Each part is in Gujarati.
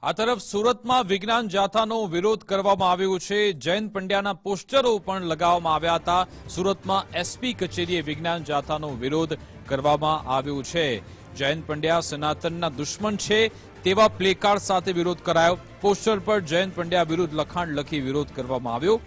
આ તરફ સુરતમાં વિજ્ઞાન જાથાનો વિરોધ કરવામાં આવ્યો છે। જયંત પંડ્યાના પોસ્ટરો પણ લગાવવામાં આવ્યા હતા। સુરતમાં એસપી કચેરીએ વિજ્ઞાન જાથાનો વિરોધ કરવામાં આવ્યો છે। જયંત પંડ્યા સનાતનના દુશ્મન છે તેવા પ્લેકાર્ડ સાથે વિરોધ કરાયો। પોસ્ટર પર જયંત પંડ્યા વિરુદ્ધ લખાણ લખી વિરોધ કરવામાં આવ્યો।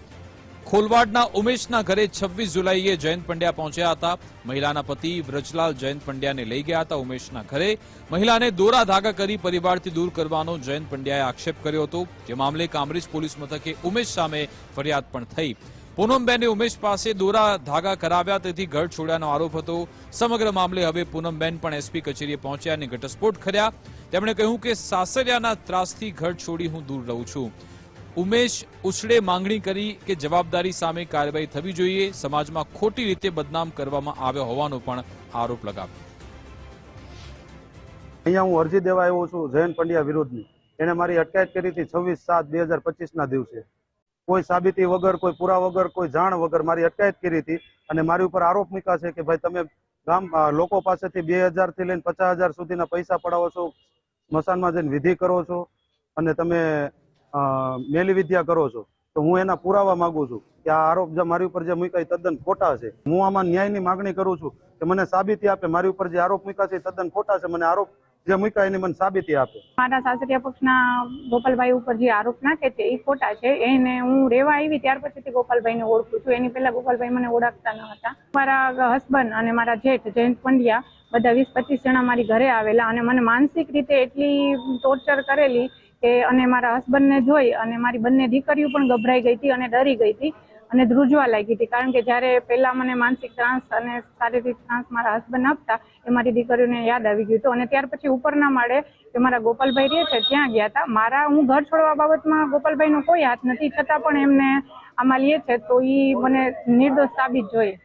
ખોલવાડના ઉમેશના ઘરે 26 જુલાઈએ જયંત પંડ્યા પહોંચ્યા હતા। મહિલાના પતિ વ્રજલાલ જયંત પંડ્યાને લઈ ગયા હતા ઉમેશના ઘરે। મહિલાને દોરા ધાગા કરી પરિવારથી દૂર કરવાનો જયંત પંડ્યાએ આક્ષેપ કર્યો હતો, જે મામલે કામરેજ પોલીસ મથકે ઉમેશ સામે ફરિયાદ પણ થઈ। પૂનમબેને ઉમેશ પાસે દોરા ધાગા કરાવ્યા તેથી ઘર છોડ્યાનો આરોપ હતો। સમગ્ર મામલે હવે પૂનમબેન પણ એસપી કચેરીએ પહોંચ્યા અને ઘટસ્ફોટ કર્યા। તેમણે કહ્યું કે સાસરિયાના ત્રાસથી ઘર છોડી હું દૂર રહું છું। ઉમેશ ઉછળે માંગણી કરી કે જવાબદારી સામે કાર્યવાહી થવી જોઈએ। સમાજમાં ખોટી રીતે બદનામ કરવામાં આવ્યો હોવાનો પણ આરોપ લગાવ્યો। અહીંયા હું અરજી દેવા આવ્યો છું જયંત પંડ્યા વિરુદ્ધની। એને મારી અટકાયત કરી હતી 26/7/2025 ના દિવસે। કોઈ સાબિતી વગર, કોઈ પુરા વગર, કોઈ જાણ વગર મારી અટકાયત કરી હતી અને મારી ઉપર આરોપ મૂક્યા છે કે ભાઈ તમે ગામ લોકો પાસેથી 2000 થી લઈને 50,000 સુધીના પૈસા પડાવો છો, સ્મશાનમાં જઈને વિધિ કરો છો અને તમે મેલી વિદ્યા કરો છો। તો હું એના પુરાવા માંગુ છું કે આ આરોપ જે મારી ઉપર જે મૂક્યા એ તદ્દન ખોટા છે। હું આમાં ન્યાયની માંગણી કરું છું કે મને સાબિતી આપે। મારી ઉપર જે આરોપ મૂક્યા છે એ તદ્દન ખોટા છે। મને આરોપ જે મૂક્યા એની મને સાબિતી આપે। મારા સાસરિયા પક્ષના ગોપાલભાઈ ઉપર જે આરોપ નાખે છે એ ખોટા છે। એને હું રહેવા આવી ત્યાર પછીથી ગોપાલભાઈને ઓળખું છું। એની પહેલા ગોપાલભાઈ મને ઓળખતા ન હતા। મારા હસબન્ડ અને મારા જેઠ જયંત પંડ્યા બધા 20-25 જણા મારી ઘરે આવેલા અને મને માનસિક રીતે એટલી ટોર્ચર કરેલી કે અને મારા હસબન્ડને જોઈ અને મારી બંને દીકરીઓ પણ ગભરાઈ ગઈ હતી અને ડરી ગઈ હતી અને ધ્રુજવા લાગી હતી। કારણ કે જ્યારે પહેલા મને માનસિક ત્રાસ અને શારીરિક ત્રાસ મારા હસબન્ડ આપતા એ મારી દીકરીઓને યાદ આવી ગયું હતું અને ત્યાર પછી ઉપરના માળે કે મારા ગોપાલભાઈ રહે છે ત્યાં ગયા હતા। હું ઘર છોડવા બાબતમાં ગોપાલભાઈનો કોઈ હાથ નથી, છતાં પણ એમને આમાં લે છે તો એ મને નિર્દોષ સાબિત જોઈએ।